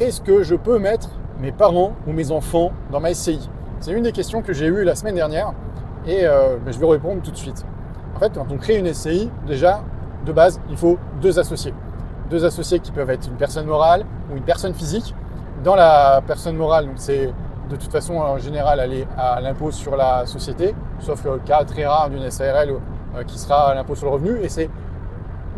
est-ce que je peux mettre mes parents ou mes enfants dans ma SCI? C'est une des questions que j'ai eues la semaine dernière et je vais répondre tout de suite. En fait, quand on crée une SCI, déjà, de base, il faut deux associés. Deux associés qui peuvent être une personne morale ou une personne physique. Dans la personne morale, donc c'est de toute façon en général aller à l'impôt sur la société, sauf le cas très rare d'une SARL qui sera à l'impôt sur le revenu. Et c'est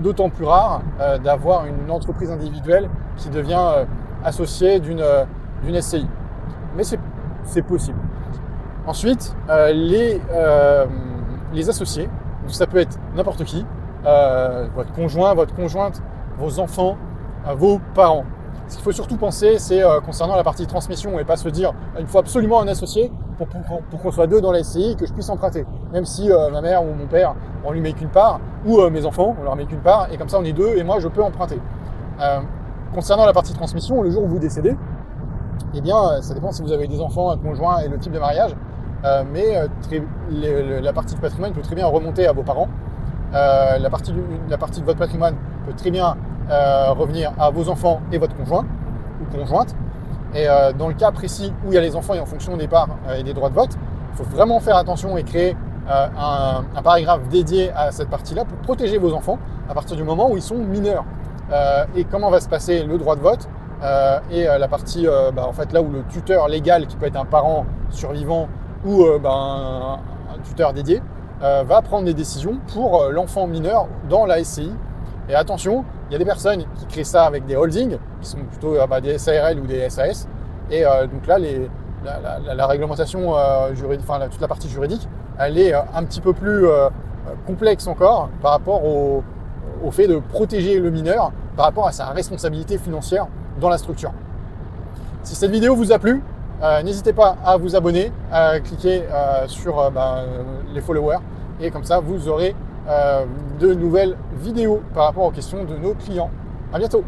d'autant plus rare d'avoir une entreprise individuelle qui devient associée d'une SCI. Mais c'est possible. Ensuite, les associés, donc ça peut être n'importe qui, votre conjoint, votre conjointe, vos enfants, vos parents. Ce qu'il faut surtout penser, c'est concernant la partie transmission et pas se dire il faut absolument un associé pour qu'on soit deux dans la SCI et que je puisse emprunter. Même si ma mère ou mon père, on lui met qu'une part, ou mes enfants, on leur met qu'une part, et comme ça on est deux et moi je peux emprunter. Concernant la partie transmission, le jour où vous décédez, eh bien ça dépend si vous avez des enfants, un conjoint et le type de mariage, mais la partie du patrimoine peut très bien remonter à vos parents. La partie de votre patrimoine peut très bien revenir à vos enfants et votre conjoint ou conjointe. Et dans le cas précis où il y a les enfants et en fonction des parts et des droits de vote, il faut vraiment faire attention et créer un paragraphe dédié à cette partie-là pour protéger vos enfants à partir du moment où ils sont mineurs. Et comment va se passer le droit de vote et la partie en fait, là où le tuteur légal, qui peut être un parent survivant ou un tuteur dédié, va prendre des décisions pour l'enfant mineur dans la SCI. Et attention, il y a des personnes qui créent ça avec des holdings, qui sont plutôt des SARL ou des SAS. Et donc là, la réglementation juridique, enfin toute la partie juridique, elle est un petit peu plus complexe encore par rapport au fait de protéger le mineur par rapport à sa responsabilité financière dans la structure. Si cette vidéo vous a plu, n'hésitez pas à vous abonner, à cliquer sur les followers et comme ça vous aurez de nouvelles vidéos par rapport aux questions de nos clients. À bientôt!